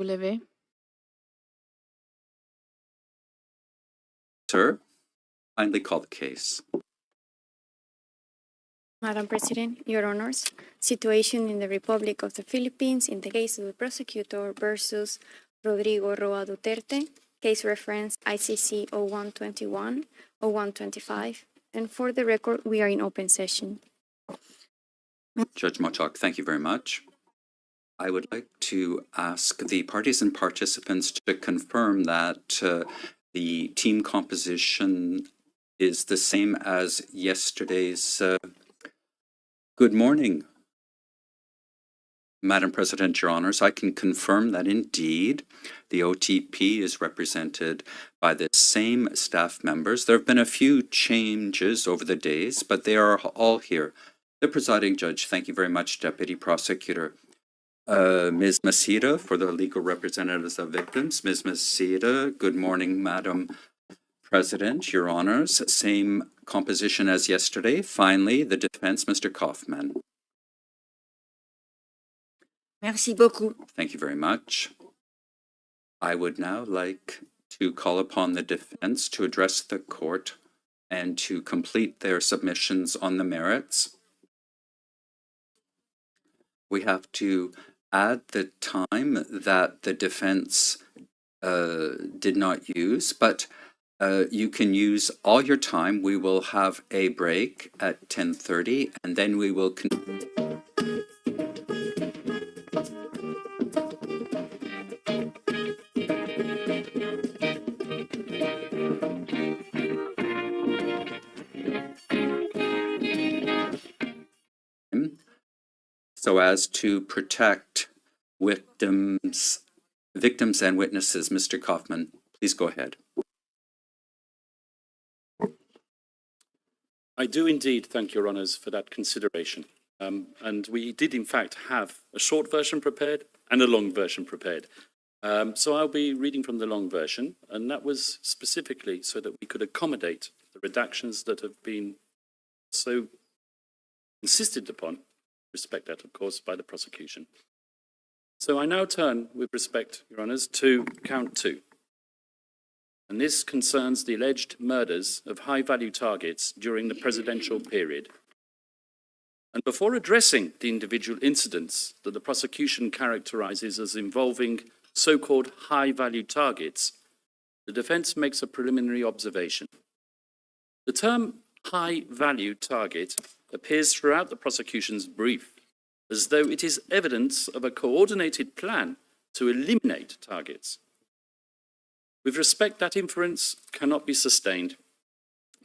W. Sir, kindly call the case. Madam President, Your Honors, situation in the Republic of the Philippines in the case of the prosecutor versus Rodrigo Roa Duterte, case reference ICC 0121, 0125, and for the record, we are in open session. Judge Mochok, thank you very much. I would like to ask the parties and participants to confirm that the team composition is the same as yesterday's. Good morning, Madam President, Your Honors. I can confirm that indeed the OTP is represented by the same staff members. There have been a few changes over the days, but they are all here. The presiding judge, thank you very much, Deputy Prosecutor. Ms. Masida for the legal representatives of victims. Ms. Masida, good morning, Madam President, Your Honors. Same composition as yesterday. Finally, the defense, Mr. Kaufman. Merci beaucoup. Thank you very much. I would now like to call upon the defense to address the court and to complete their submissions on the merits. We have to add the time that the defense did not use, but you can use all your time. We will have a break at 10:30, and then we will continue. So as to protect victims and witnesses. Mr. Kaufman, please go ahead. I do indeed thank Your Honours for that consideration. And we did in fact have a short version prepared and a long version prepared. So I'll be reading from the long version, and that was specifically so that we could accommodate the redactions that have been so insisted upon. Respect that, of course, by the prosecution. So I now turn, with respect, Your Honours, to count 2. And this concerns the alleged murders of high-value targets during the presidential period. And before addressing the individual incidents that the prosecution characterises as involving so-called high-value targets, the defence makes a preliminary observation. The term high-value target appears throughout the prosecution's brief as though it is evidence of a coordinated plan to eliminate targets. With respect, that inference cannot be sustained.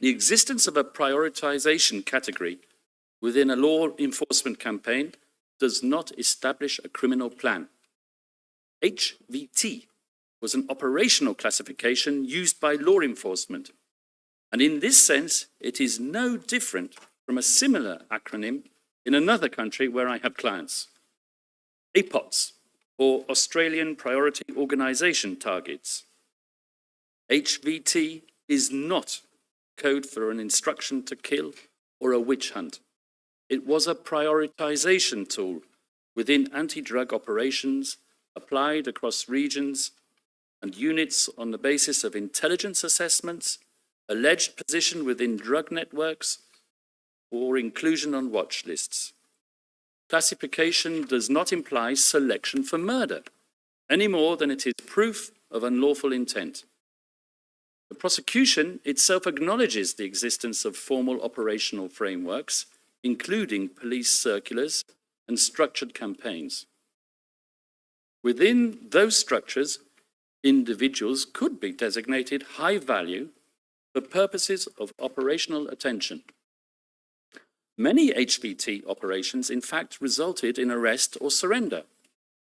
The existence of a prioritization category within a law enforcement campaign does not establish a criminal plan. HVT was an operational classification used by law enforcement, and in this sense, it is no different from a similar acronym in another country where I have clients. APOTS, or Australian Priority Organisation Targets. HVT is not code for an instruction to kill or a witch hunt. It was a prioritization tool within anti-drug operations applied across regions and units on the basis of intelligence assessments, alleged position within drug networks, or inclusion on watch lists. Classification does not imply selection for murder, any more than it is proof of unlawful intent. The prosecution itself acknowledges the existence of formal operational frameworks, including police circulars and structured campaigns. Within those structures, individuals could be designated high value for purposes of operational attention. Many HVT operations, in fact, resulted in arrest or surrender,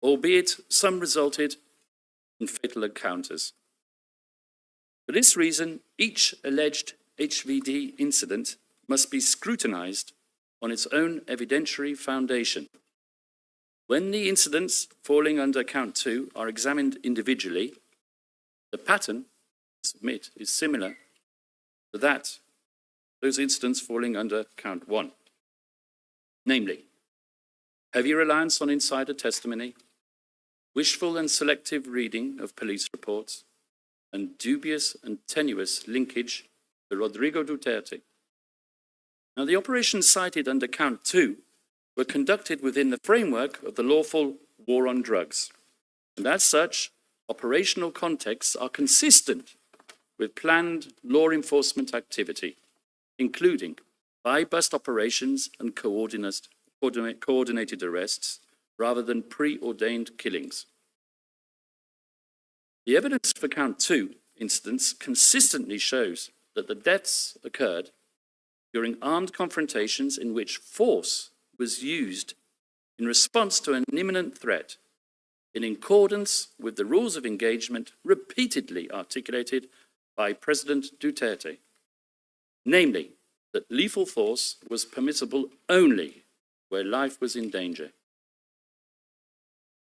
albeit some resulted in fatal encounters. For this reason, each alleged HVT incident must be scrutinized on its own evidentiary foundation. When the incidents falling under count 2 are examined individually, the pattern, I submit, is similar to those incidents falling under count 1. Namely, heavy reliance on insider testimony, wishful and selective reading of police reports, and dubious and tenuous linkage to Rodrigo Duterte. Now, the operations cited under Count 2 were conducted within the framework of the lawful war on drugs, and as such, operational contexts are consistent with planned law enforcement activity, including by-bust operations and coordinated arrests, rather than preordained killings. The evidence for Count 2 incidents consistently shows that the deaths occurred during armed confrontations in which force was used in response to an imminent threat, in accordance with the rules of engagement repeatedly articulated by President Duterte, namely that lethal force was permissible only where life was in danger.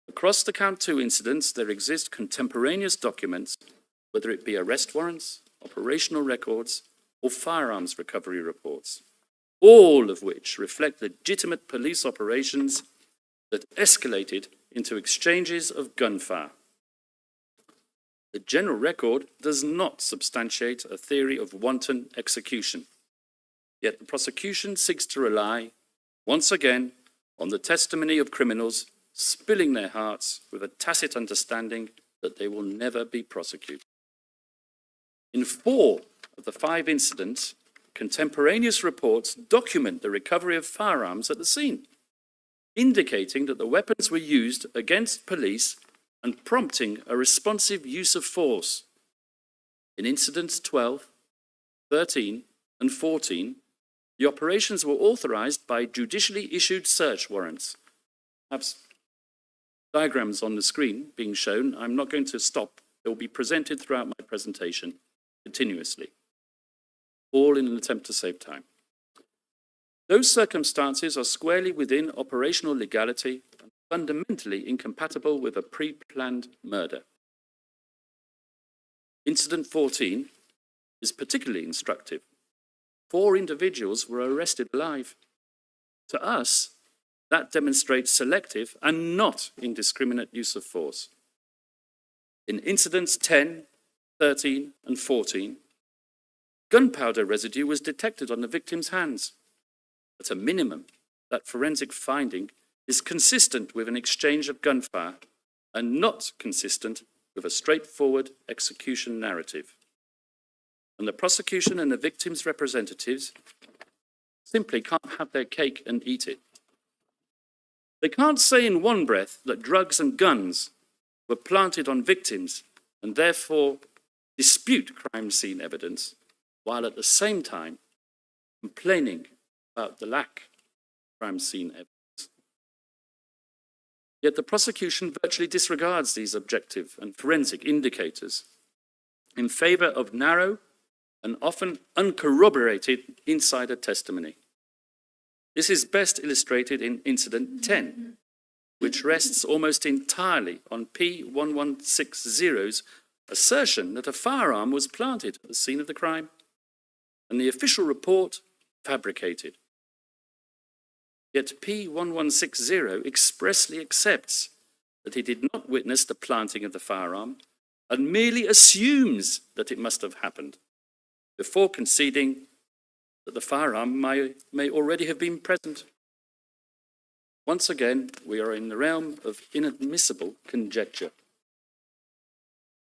Across the Count 2 incidents, there exist contemporaneous documents, whether it be arrest warrants, operational records, or firearms recovery reports, all of which reflect legitimate police operations that escalated into exchanges of gunfire. The general record does not substantiate a theory of wanton execution, yet the prosecution seeks to rely, once again, on the testimony of criminals spilling their hearts with a tacit understanding that they will never be prosecuted. In 4 of the 5 incidents, contemporaneous reports document the recovery of firearms at the scene, indicating that the weapons were used against police and prompting a responsive use of force. In incidents 12, 13, and 14, the operations were authorized by judicially issued search warrants. I have diagrams on the screen being shown. I'm not going to stop. They will be presented throughout my presentation continuously, all in an attempt to save time. Those circumstances are squarely within operational legality and fundamentally incompatible with a pre-planned murder. Incident 14 is particularly instructive. 4 individuals were arrested alive. To us, that demonstrates selective and not indiscriminate use of force. In incidents 10, 13, and 14, gunpowder residue was detected on the victim's hands. At a minimum, that forensic finding is consistent with an exchange of gunfire and not consistent with a straightforward execution narrative. And the prosecution and the victim's representatives simply can't have their cake and eat it. They can't say in one breath that drugs and guns were planted on victims and therefore dispute crime scene evidence, while at the same time complaining about the lack of crime scene evidence. Yet the prosecution virtually disregards these objective and forensic indicators in favor of narrow and often uncorroborated insider testimony. This is best illustrated in Incident 10, which rests almost entirely on P1160's assertion that a firearm was planted at the scene of the crime, and the official report fabricated. Yet P1160 expressly accepts that he did not witness the planting of the firearm and merely assumes that it must have happened, before conceding that the firearm may already have been present. Once again, we are in the realm of inadmissible conjecture.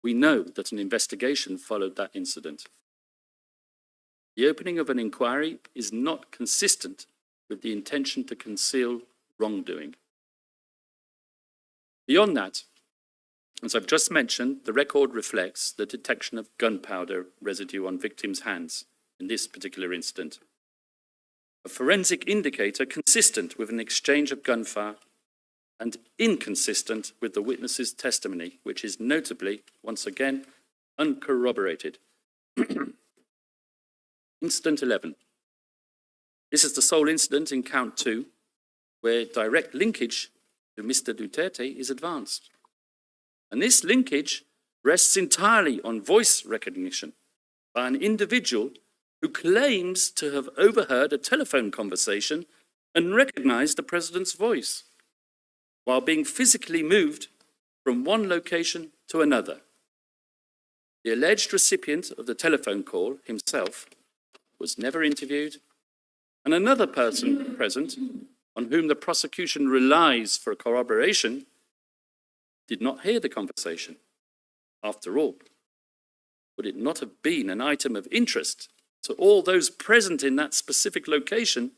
We know that an investigation followed that incident. The opening of an inquiry is not consistent with the intention to conceal wrongdoing. Beyond that, as I've just mentioned, the record reflects the detection of gunpowder residue on victims' hands in this particular incident. A forensic indicator consistent with an exchange of gunfire and inconsistent with the witness's testimony, which is notably, once again, uncorroborated. Incident 11. This is the sole incident in Count 2 where direct linkage to Mr. Duterte is advanced. And this linkage rests entirely on voice recognition by an individual who claims to have overheard a telephone conversation and recognized the president's voice, while being physically moved from one location to another. The alleged recipient of the telephone call himself was never interviewed, and another person present, on whom the prosecution relies for corroboration, did not hear the conversation. After all, would it not have been an item of interest to all those present in that specific location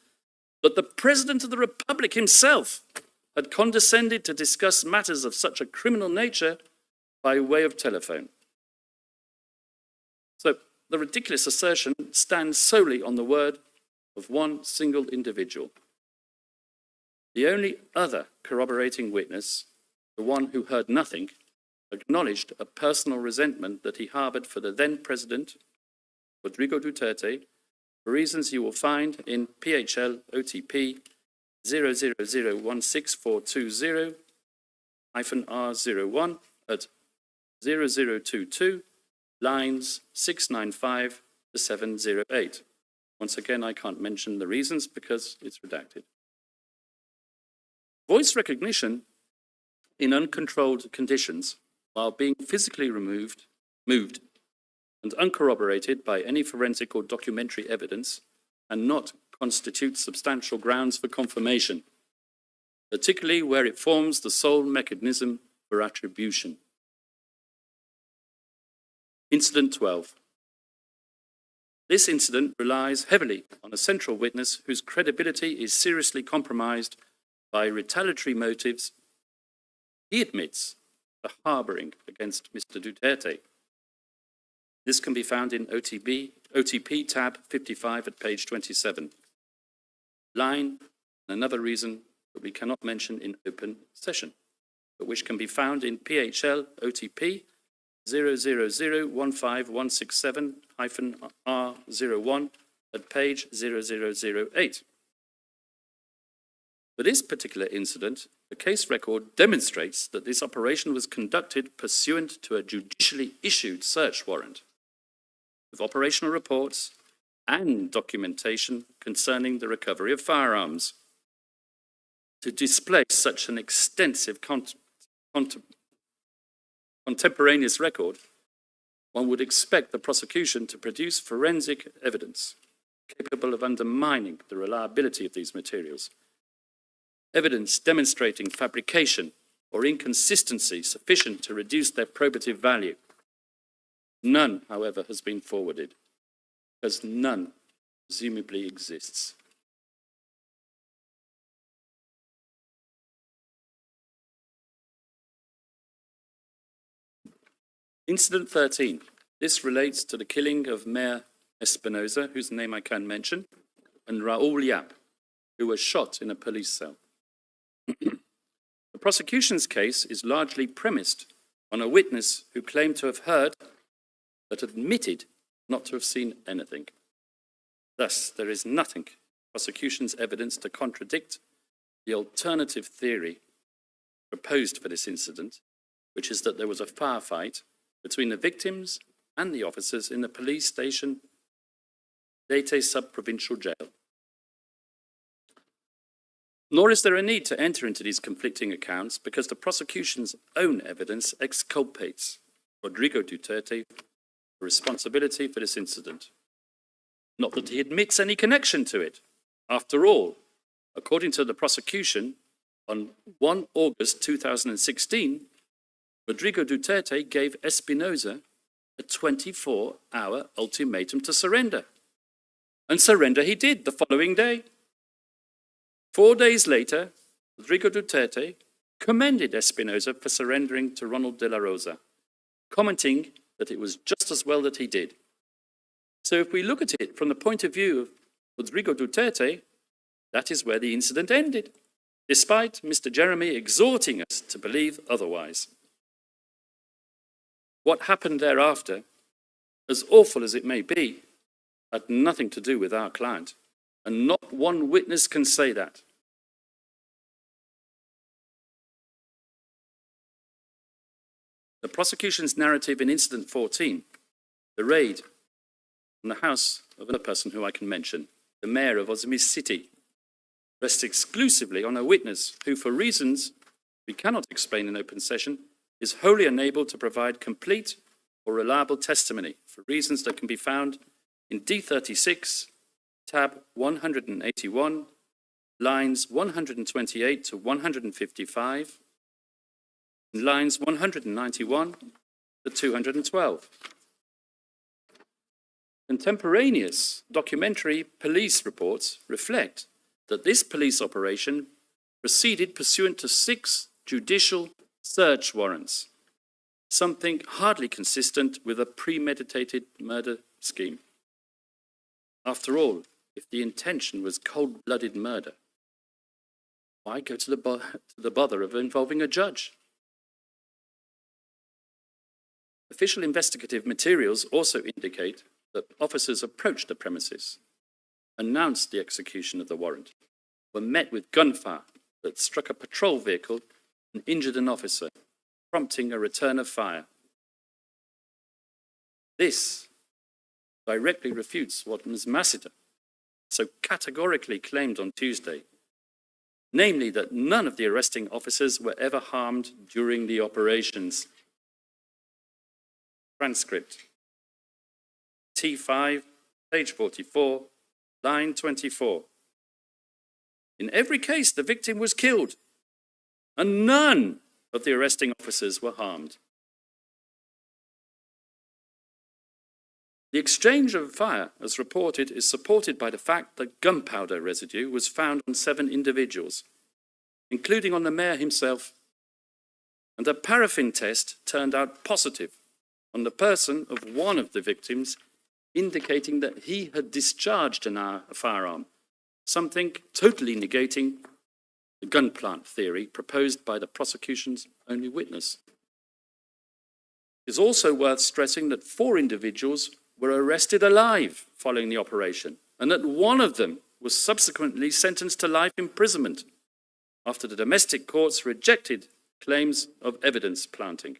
that the President of the Republic himself had condescended to discuss matters of such a criminal nature by way of telephone? So the ridiculous assertion stands solely on the word of one single individual. The only other corroborating witness, the one who heard nothing, acknowledged a personal resentment that he harbored for the then President, Rodrigo Duterte, for reasons you will find in PHL OTP 0001642-R01 at 0022, lines 695 to 708. Once again, I can't mention the reasons because it's redacted. Voice recognition in uncontrolled conditions, while being physically moved, and uncorroborated by any forensic or documentary evidence, and not constitute substantial grounds for confirmation, particularly where it forms the sole mechanism for attribution. Incident 12. This incident relies heavily on a central witness whose credibility is seriously compromised by retaliatory motives. He admits the harboring against Mr. Duterte. This can be found in OTP tab 55 at page 27. Line, and another reason that we cannot mention in open session, but which can be found in PHL OTP 000-15167-R01 at page 0008. For this particular incident, the case record demonstrates that this operation was conducted pursuant to a judicially issued search warrant, with operational reports and documentation concerning the recovery of firearms. To display such an extensive contemporaneous record, one would expect the prosecution to produce forensic evidence capable of undermining the reliability of these materials, evidence demonstrating fabrication or inconsistency sufficient to reduce their probative value. None, however, has been forwarded, as none presumably exists. Incident 13. This relates to the killing of Mayor Espinosa, whose name I can mention, and Raul Yap, who was shot in a police cell. The prosecution's case is largely premised on a witness who claimed to have heard but admitted not to have seen anything. Thus, there is nothing in the prosecution's evidence to contradict the alternative theory proposed for this incident, which is that there was a firefight between the victims and the officers in the police station Leyte sub-provincial jail. Nor is there a need to enter into these conflicting accounts because the prosecution's own evidence exculpates Rodrigo Duterte for responsibility for this incident. Not that he admits any connection to it. After all, according to the prosecution, on 1 August 2016, Rodrigo Duterte gave Espinosa a 24-hour ultimatum to surrender. And surrender he did the following day. 4 days later, Rodrigo Duterte commended Espinosa for surrendering to Ronald de la Rosa, commenting that it was just as well that he did. So if we look at it from the point of view of Rodrigo Duterte, that is where the incident ended, despite Mr. Jeremy exhorting us to believe otherwise. What happened thereafter, as awful as it may be, had nothing to do with our client, and not one witness can say that. The prosecution's narrative in Incident 14, the raid on the house of another person who I can mention, the mayor of Ozmiz City, rests exclusively on a witness who, for reasons we cannot explain in open session, is wholly unable to provide complete or reliable testimony for reasons that can be found in D36, tab 181, lines 128 to 155, and lines 191 to 212. Contemporaneous documentary police reports reflect that this police operation proceeded pursuant to 6 judicial search warrants, something hardly consistent with a premeditated murder scheme. After all, if the intention was cold-blooded murder, why go to the bother of involving a judge? Official investigative materials also indicate that officers approached the premises, announced the execution of the warrant, were met with gunfire that struck a patrol vehicle and injured an officer, prompting a return of fire. This directly refutes what Ms. Massiter so categorically claimed on Tuesday, namely that none of the arresting officers were ever harmed during the operations. Transcript. T5, page 44, line 24. In every case, the victim was killed, and none of the arresting officers were harmed. The exchange of fire, as reported, is supported by the fact that gunpowder residue was found on 7 individuals, including on the mayor himself, and a paraffin test turned out positive on the person of one of the victims, indicating that he had discharged a firearm, something totally negating the gun plant theory proposed by the prosecution's only witness. It is also worth stressing that 4 individuals were arrested alive following the operation, and that one of them was subsequently sentenced to life imprisonment after the domestic courts rejected claims of evidence planting.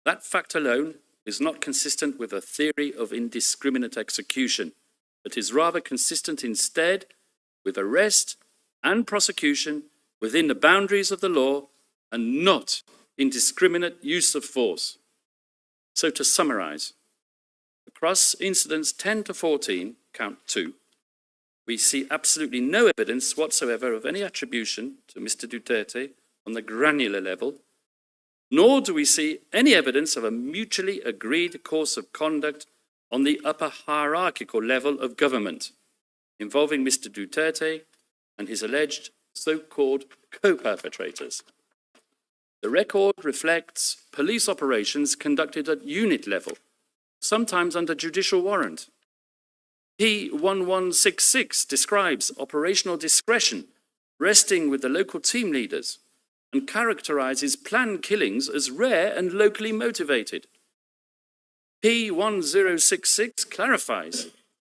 That fact alone is not consistent with a theory of indiscriminate execution, but is rather consistent instead with arrest and prosecution within the boundaries of the law and not indiscriminate use of force. So to summarize, across incidents 10 to 14, count 2, we see absolutely no evidence whatsoever of any attribution to Mr. Duterte on the granular level, nor do we see any evidence of a mutually agreed course of conduct on the upper hierarchical level of government involving Mr. Duterte and his alleged so-called co-perpetrators. The record reflects police operations conducted at unit level, sometimes under judicial warrant. P1166 describes operational discretion resting with the local team leaders and characterizes planned killings as rare and locally motivated. P1066 clarifies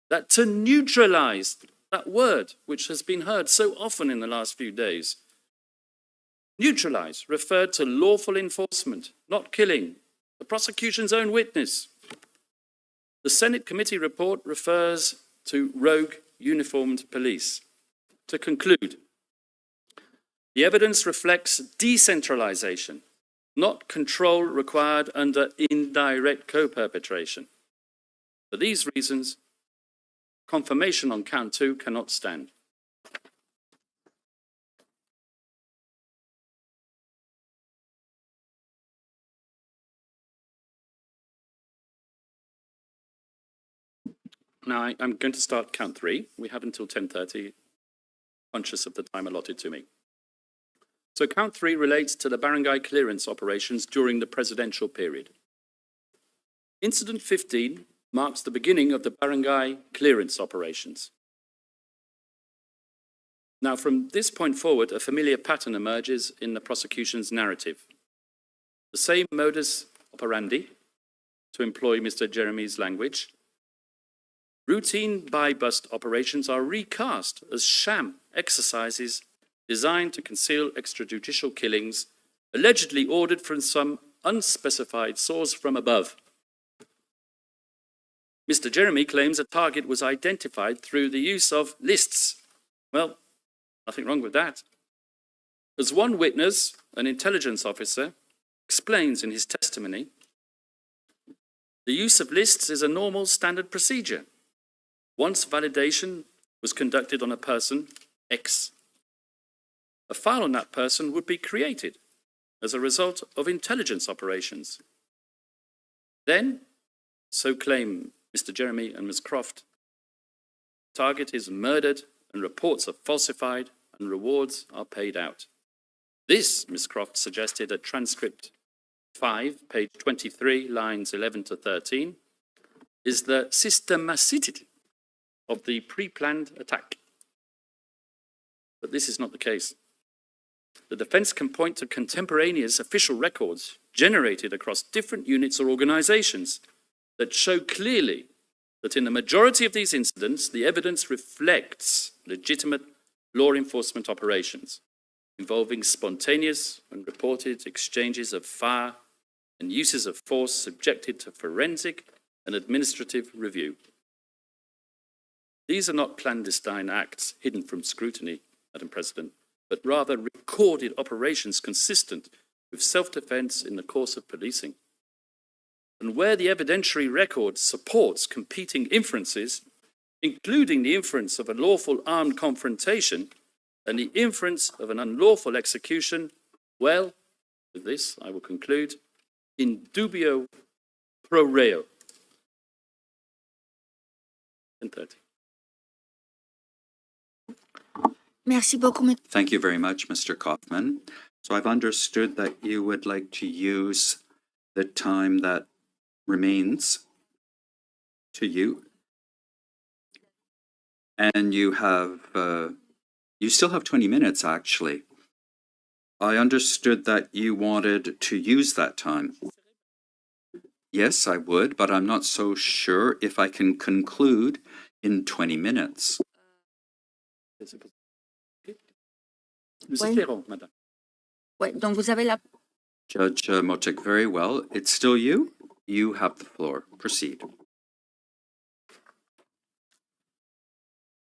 that to neutralize, that word which has been heard so often in the last few days, neutralize referred to lawful enforcement, not killing, the prosecution's own witness. The Senate committee report refers to rogue uniformed police. To conclude, the evidence reflects decentralization, not control required under indirect co-perpetration. For these reasons, confirmation on count 2 cannot stand. Now, I'm going to start count 3. We have until 10:30, conscious of the time allotted to me. So count 3 relates to the Barangay clearance operations during the presidential period. Incident 15 marks the beginning of the Barangay clearance operations. Now, from this point forward, a familiar pattern emerges in the prosecution's narrative. The same modus operandi, to employ Mr. Jeremy's language. Routine buy-bust operations are recast as sham exercises designed to conceal extrajudicial killings, allegedly ordered from some unspecified source from above. Mr. Jeremy claims a target was identified through the use of lists. Well, nothing wrong with that. As one witness, an intelligence officer, explains in his testimony, the use of lists is a normal standard procedure. Once validation was conducted on a person, X, a file on that person would be created as a result of intelligence operations. Then, so claim Mr. Jeremy and Ms. Croft, target is murdered and reports are falsified and rewards are paid out. This, Ms. Croft suggested at transcript 5, page 23, lines 11 to 13, is the systemicity of the pre-planned attack. But this is not the case. The defense can point to contemporaneous official records generated across different units or organizations that show clearly that in the majority of these incidents, the evidence reflects legitimate law enforcement operations involving spontaneous and reported exchanges of fire and uses of force subjected to forensic and administrative review. These are not clandestine acts hidden from scrutiny, Madam President, but rather recorded operations consistent with self-defense in the course of policing. And where the evidentiary record supports competing inferences, including the inference of a lawful armed confrontation and the inference of an unlawful execution, well, with this I will conclude, in dubio pro reo. 10:30. Merci beaucoup. Thank you very much, Mr. Kaufman. So I've understood that you would like to use the time that remains to you. And you have, you still have 20 minutes, actually. I understood that you wanted to use that time. Yes, I would, but I'm not so sure if I can conclude in 20 minutes. Nous Ouais. espérons, Madame. Ouais, donc vous avez la... Judge Motek, very well. It's still you. You have the floor. Proceed.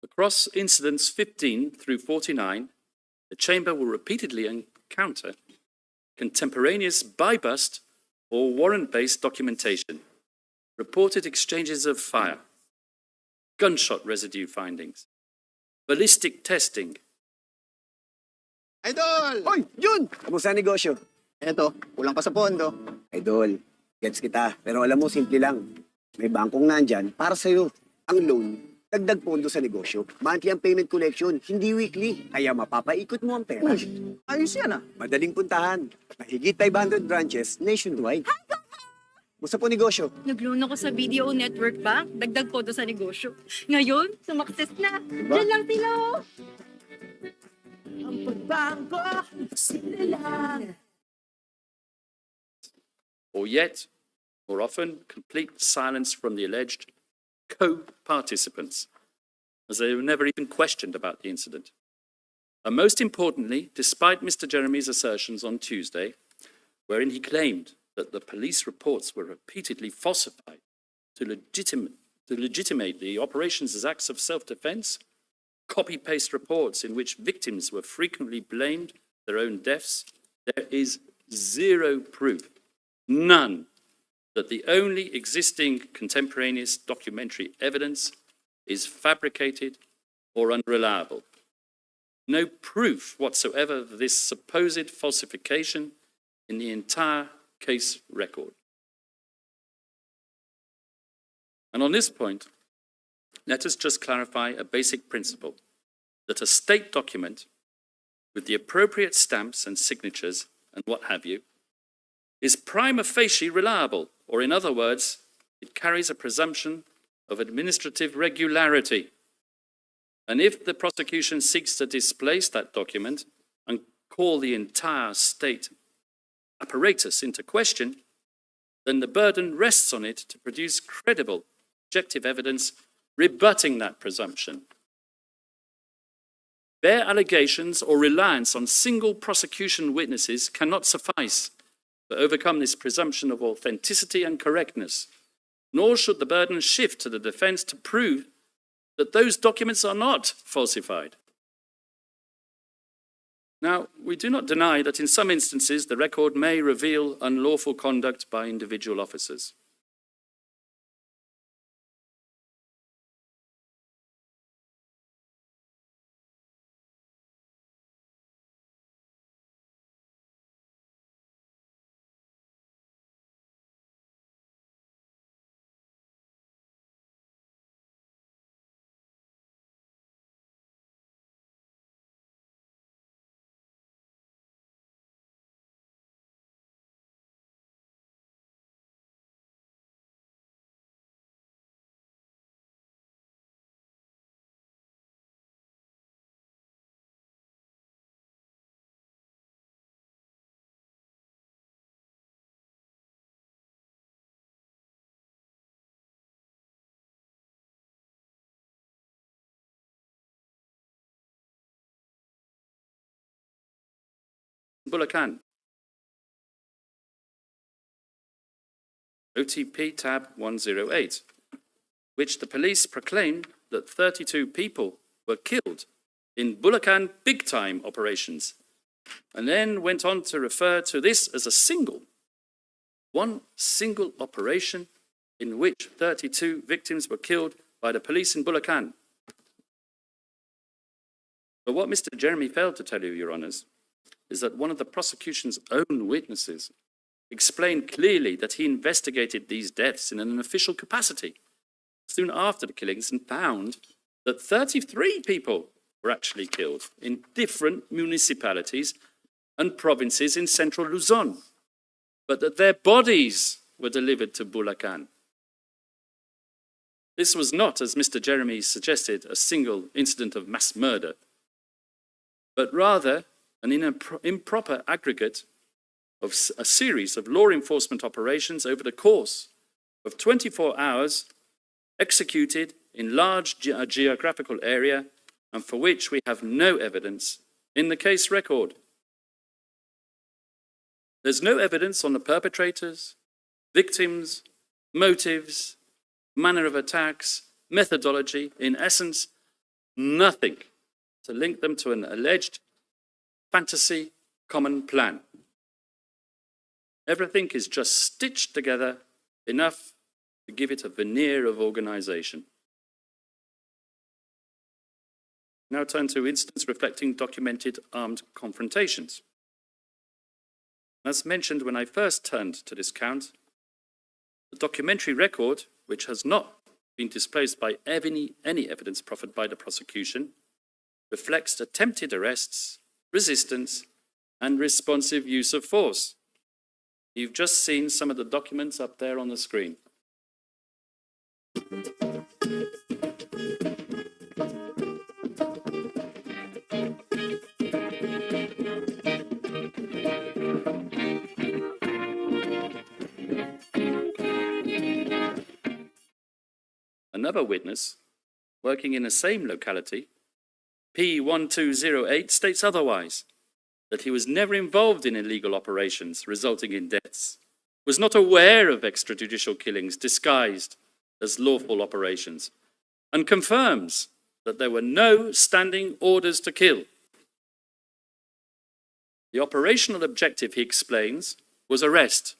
Across incidents 15 through 49, the Chamber will repeatedly encounter contemporaneous buy-bust or warrant-based documentation, reported exchanges of fire, gunshot residue findings, ballistic testing. Idol! Hoy, Jun! Kamusta ang negosyo? Eto, kulang pa sa pondo. Idol, gets kita. Pero alam mo, simple lang. May bangkong nandyan para sa'yo. Ang loan, dagdag pondo sa negosyo. Monthly ang payment collection, hindi weekly. Kaya mapapaikot mo ang pera. Ayos yan ah. Madaling puntahan. Mahigit 500 branches nationwide. Musta po negosyo? Nag-loan ako sa BDO Network Bank, dagdag po doon sa negosyo. Ngayon, sumakses na. Diba? Diyan lang sila. Ang pagbangko, simple lang. Or yet, more often, complete silence from the alleged co-participants, as they were never even questioned about the incident. And most importantly, despite Mr. Jeremy's assertions on Tuesday, wherein he claimed that the police reports were repeatedly falsified to legitimate the operations as acts of self-defense, copy-paste reports in which victims were frequently blamed their own deaths, there is zero proof, none, that the only existing contemporaneous documentary evidence is fabricated or unreliable. No proof whatsoever of this supposed falsification in the entire case record. And on this point, let us just clarify a basic principle, that a state document with the appropriate stamps and signatures and what have you is prima facie reliable, or in other words, it carries a presumption of administrative regularity. And if the prosecution seeks to displace that document and call the entire state apparatus into question, then the burden rests on it to produce credible, objective evidence rebutting that presumption. Bare allegations or reliance on single prosecution witnesses cannot suffice to overcome this presumption of authenticity and correctness, nor should the burden shift to the defense to prove that those documents are not falsified. Now, we do not deny that in some instances the record may reveal unlawful conduct by individual officers. Bulacan. OTP tab 108, which the police proclaimed that 32 people were killed in Bulacan big-time operations, and then went on to refer to this as one single operation in which 32 victims were killed by the police in Bulacan. But what Mr. Jeremy failed to tell you, Your Honours, is that one of the prosecution's own witnesses explained clearly that he investigated these deaths in an official capacity soon after the killings and found that 33 people were actually killed in different municipalities and provinces in central Luzon, but that their bodies were delivered to Bulacan. This was not, as Mr. Jeremy suggested, a single incident of mass murder, but rather an improper aggregate of a series of law enforcement operations over the course of 24 hours, executed in large geographical area, and for which we have no evidence in the case record. There's no evidence on the perpetrators, victims, motives, manner of attacks, methodology, in essence, nothing to link them to an alleged fantasy common plan. Everything is just stitched together enough to give it a veneer of organization. Now turn to incidents reflecting documented armed confrontations. As mentioned when I first turned to this count, the documentary record, which has not been displaced by any evidence proffered by the prosecution, reflects attempted arrests, resistance, and responsive use of force. You've just seen some of the documents up there on the screen. Another witness, working in the same locality, P1208, states otherwise, that he was never involved in illegal operations resulting in deaths, was not aware of extrajudicial killings disguised as lawful operations, and confirms that there were no standing orders to kill. The operational objective, he explains, was arrest.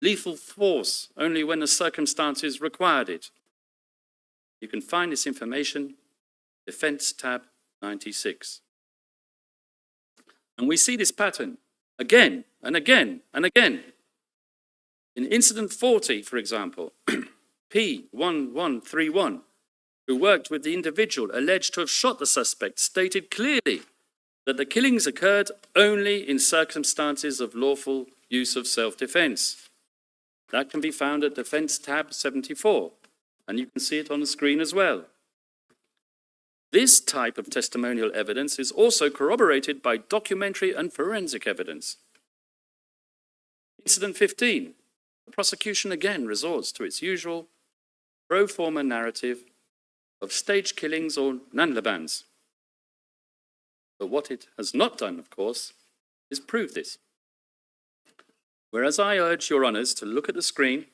Lethal force only when the circumstances required it. You can find this information, Defense tab 96. And we see this pattern again and again and again. In incident 40, for example, P1131, who worked with the individual alleged to have shot the suspect, stated clearly that the killings occurred only in circumstances of lawful use of self-defense. That can be found at Defense tab 74, and you can see it on the screen as well. This type of testimonial evidence is also corroborated by documentary and forensic evidence. Incident 15, the prosecution again resorts to its usual pro forma narrative of staged killings or nanlabans. But what it has not done, of course, is prove this. Whereas I urge your honours to look at the screen,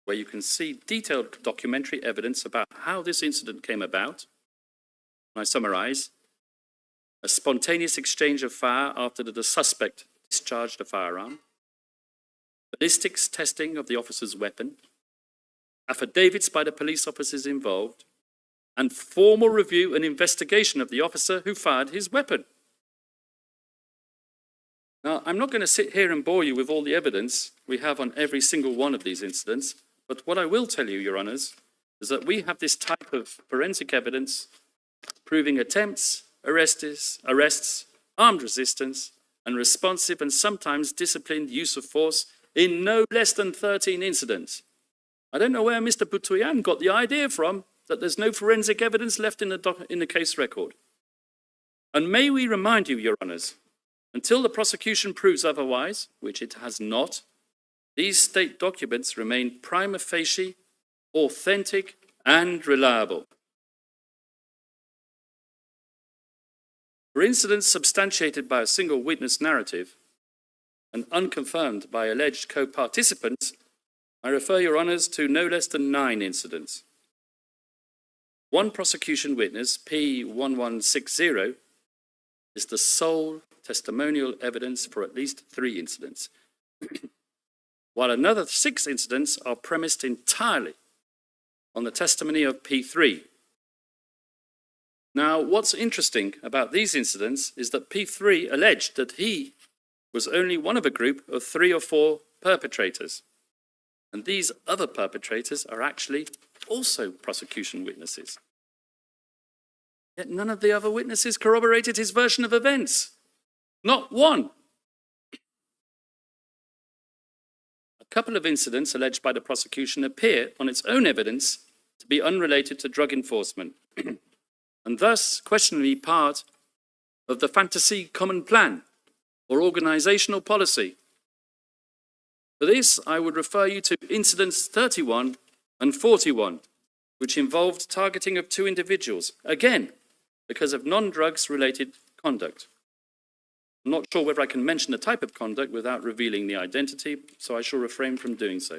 where you can see detailed documentary evidence about how this incident came about, I summarize, a spontaneous exchange of fire after the suspect discharged a firearm, ballistics testing of the officer's weapon, affidavits by the police officers involved, and formal review and investigation of the officer who fired his weapon. Now, I'm not going to sit here and bore you with all the evidence we have on every single one of these incidents, but what I will tell you, Your Honours, is that we have this type of forensic evidence proving attempts, arrests, armed resistance, and responsive and sometimes disciplined use of force in no less than 13 incidents. I don't know where Mr. Butoyan got the idea from that there's no forensic evidence left in the case record. And may we remind you, Your Honours, until the prosecution proves otherwise, which it has not, these state documents remain prima facie, authentic, and reliable. For incidents substantiated by a single witness narrative and unconfirmed by alleged co-participants, I refer Your Honours to no less than 9 incidents. One prosecution witness, P1160, is the sole testimonial evidence for at least 3 incidents, while another 6 incidents are premised entirely on the testimony of P3. Now, what's interesting about these incidents is that P3 alleged that he was only one of a group of 3 or 4 perpetrators, and these other perpetrators are actually also prosecution witnesses. Yet none of the other witnesses corroborated his version of events. Not one. A couple of incidents alleged by the prosecution appear on its own evidence to be unrelated to drug enforcement, and thus questionably part of the fantasy common plan or organizational policy. For this, I would refer you to incidents 31 and 41, which involved targeting of 2 individuals, again, because of non-drugs related conduct. I'm not sure whether I can mention the type of conduct without revealing the identity, so I shall refrain from doing so.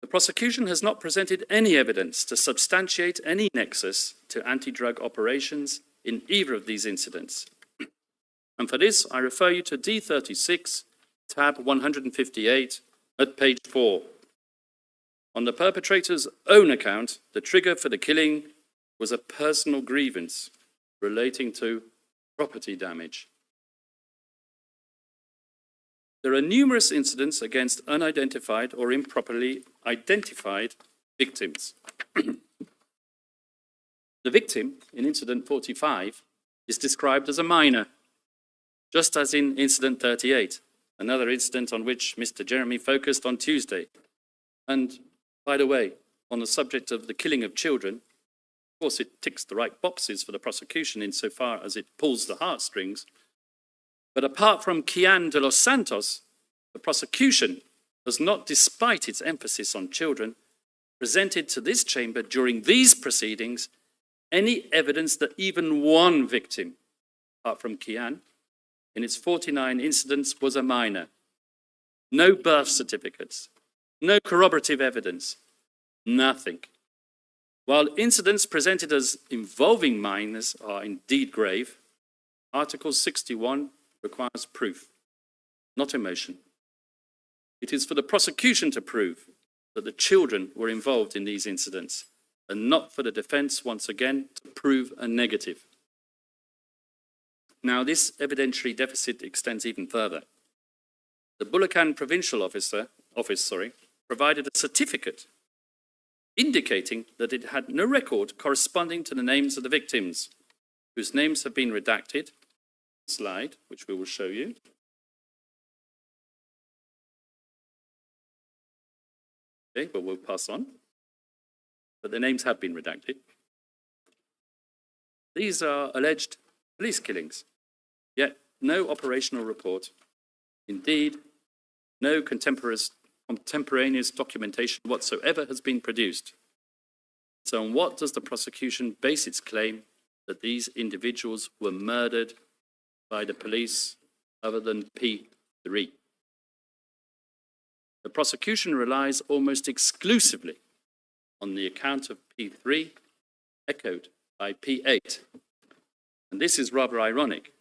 The prosecution has not presented any evidence to substantiate any nexus to anti-drug operations in either of these incidents. And for this, I refer you to D36, tab 158, at page 4. On the perpetrator's own account, the trigger for the killing was a personal grievance relating to property damage. There are numerous incidents against unidentified or improperly identified victims. The victim in incident 45 is described as a minor, just as in incident 38, another incident on which Mr. Jeremy focused on Tuesday. And by the way, on the subject of the killing of children, of course it ticks the right boxes for the prosecution insofar as it pulls the heartstrings. But apart from Kian de los Santos, the prosecution has not, despite its emphasis on children, presented to this chamber during these proceedings any evidence that even one victim, apart from Kian, in its 49 incidents was a minor. No birth certificates, no corroborative evidence, nothing. While incidents presented as involving minors are indeed grave, Article 61 requires proof, not emotion. It is for the prosecution to prove that the children were involved in these incidents, and not for the defense, once again, to prove a negative. Now, this evidentiary deficit extends even further. The Bulacan Provincial Office provided a certificate indicating that it had no record corresponding to the names of the victims, whose names have been redacted. Slide, which we will show you. Okay, but we'll pass on. But their names have been redacted. These are alleged police killings, yet no operational report. Indeed, no contemporaneous documentation whatsoever has been produced. So on what does the prosecution base its claim that these individuals were murdered by the police other than P3? The prosecution relies almost exclusively on the account of P3 echoed by P8. And this is rather ironic.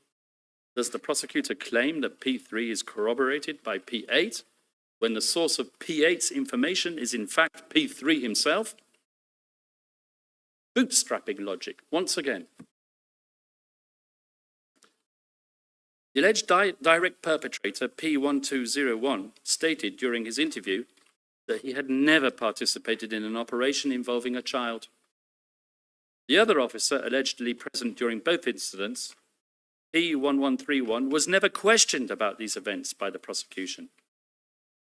Does the prosecutor claim that P3 is corroborated by P8 when the source of P8's information is in fact P3 himself? Bootstrapping logic, once again. The alleged direct perpetrator, P1201, stated during his interview that he had never participated in an operation involving a child. The other officer allegedly present during both incidents, P1131, was never questioned about these events by the prosecution.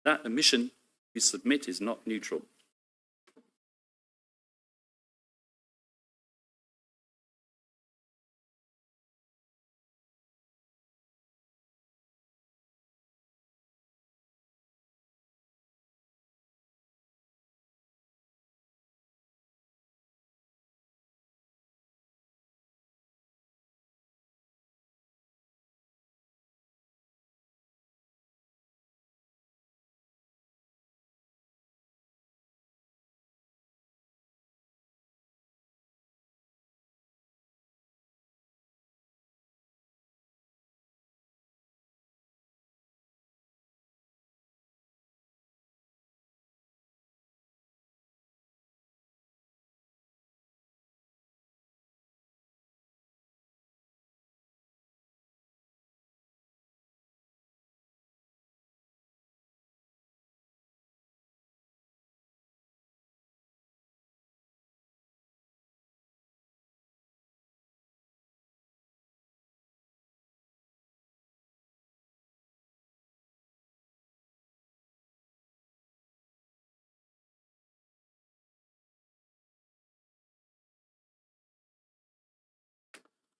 That omission, we submit, is not neutral.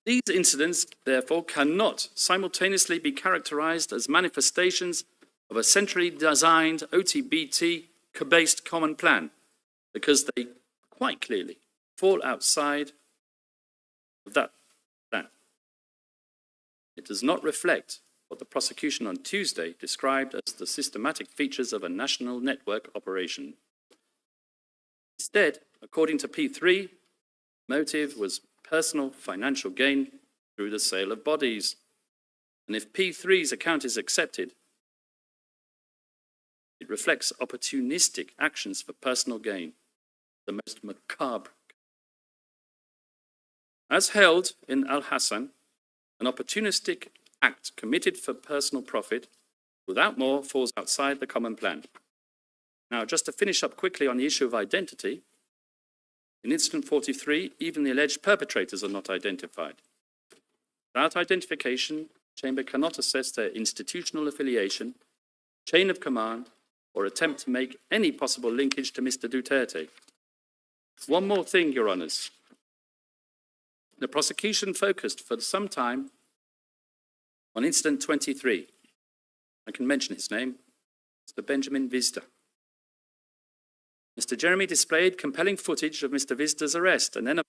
These incidents, therefore, cannot simultaneously be characterized as manifestations of a centrally designed OTBT-based common plan, because they quite clearly fall outside of that plan. It does not reflect what the prosecution on Tuesday described as the systematic features of a national network operation. Instead, according to P3, motive was personal financial gain through the sale of bodies. And if P3's account is accepted, it reflects opportunistic actions for personal gain, the most macabre. As held in Al-Hassan, an opportunistic act committed for personal profit without more falls outside the common plan. Now, just to finish up quickly on the issue of identity, in Incident 43, even the alleged perpetrators are not identified. Without identification, the Chamber cannot assess their institutional affiliation, chain of command, or attempt to make any possible linkage to Mr. Duterte. One more thing, Your Honours. The prosecution focused for some time on Incident 23. I can mention his name, Mr. Benjamin Vista. Mr. Jeremy displayed compelling footage of Mr. Vista's arrest and then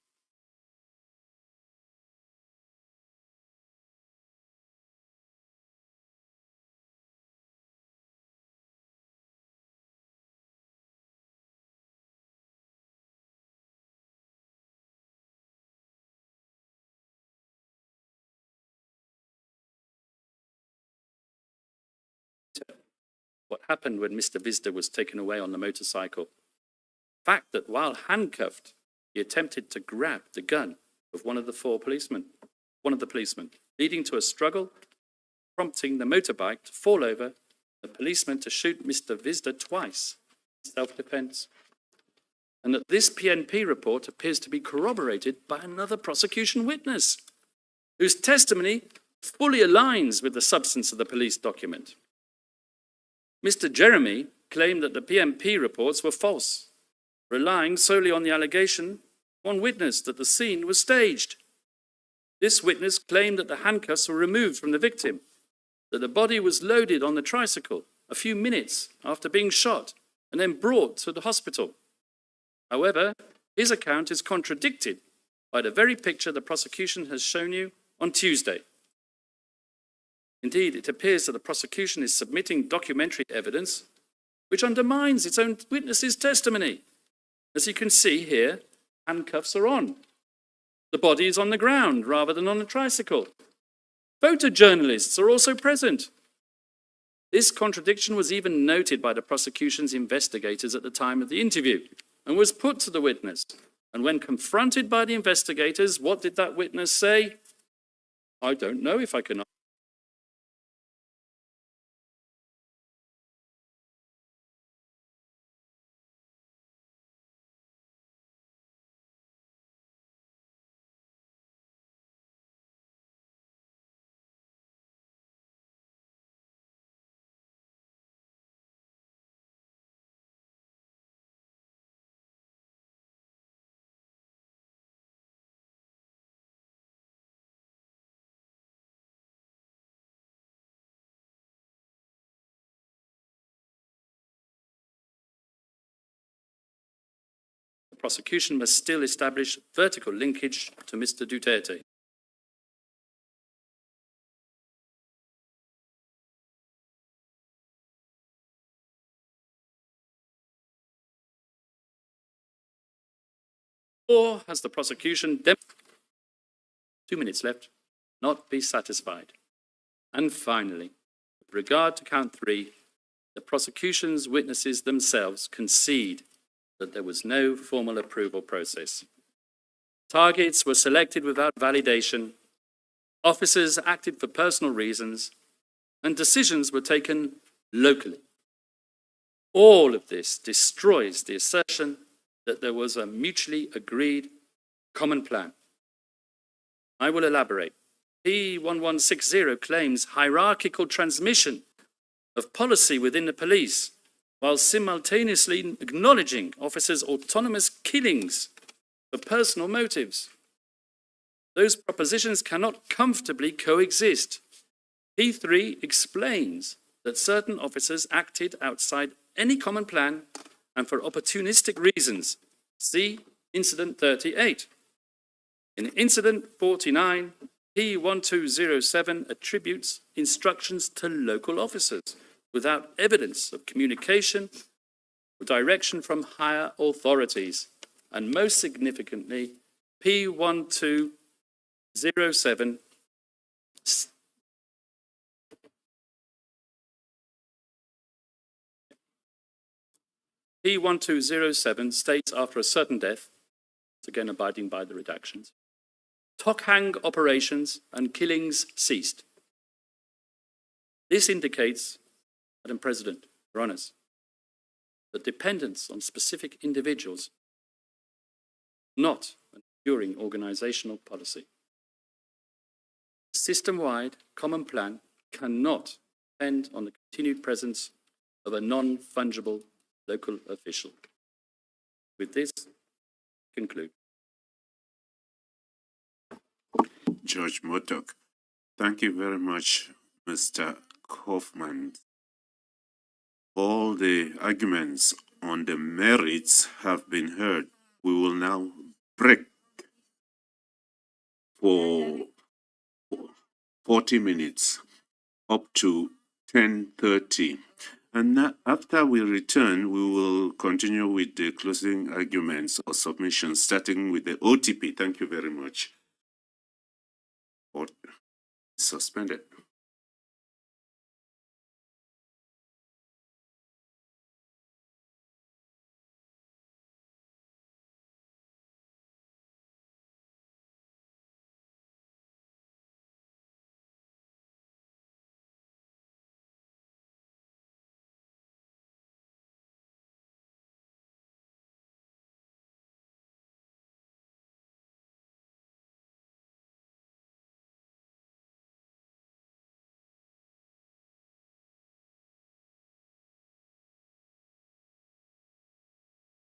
what happened when Mr. Vista was taken away on the motorcycle. The fact that while handcuffed, he attempted to grab the gun of one of the policemen, leading to a struggle, prompting the motorbike to fall over, the policeman to shoot Mr. Vista twice, self-defense. And that this PNP report appears to be corroborated by another prosecution witness, whose testimony fully aligns with the substance of the police document. Mr. Jeremy claimed that the PNP reports were false, relying solely on the allegation one witness that the scene was staged. This witness claimed that the handcuffs were removed from the victim, that the body was loaded on the tricycle a few minutes after being shot and then brought to the hospital. However, his account is contradicted by the very picture the prosecution has shown you on Tuesday. Indeed, it appears that the prosecution is submitting documentary evidence which undermines its own witness's testimony. As you can see here, handcuffs are on. The body is on the ground rather than on a tricycle. Photojournalists are also present. This contradiction was even noted by the prosecution's investigators at the time of the interview and was put to the witness. And when confronted by the investigators, what did that witness say? I don't know if I can. The prosecution must still establish vertical linkage to Mr. Duterte. Or has the prosecution 2 minutes left, not be satisfied? And finally, with regard to count 3, the prosecution's witnesses themselves concede that there was no formal approval process. Targets were selected without validation, officers acted for personal reasons, and decisions were taken locally. All of this destroys the assertion that there was a mutually agreed common plan. I will elaborate. P1160 claims hierarchical transmission of policy within the police, while simultaneously acknowledging officers' autonomous killings for personal motives. Those propositions cannot comfortably coexist. P3 explains that certain officers acted outside any common plan and for opportunistic reasons. See Incident 38. In Incident 49, P1207 attributes instructions to local officers without evidence of communication or direction from higher authorities. And most significantly, P1207 P1207 states after a certain death, it's again abiding by the redactions, Tokhang operations and killings ceased. This indicates, Madam President, Your Honours, that dependence on specific individuals, not an enduring organisational policy. System-wide common plan cannot depend on the continued presence of a non-fungible local official. With this, conclude. Judge Murdoch, thank you very much, Mr. Kaufman. All the arguments on the merits have been heard. We will now break for 40 minutes up to 10:30. And after we return, we will continue with the closing arguments or submissions, starting with the OTP. Thank you very much. Suspended.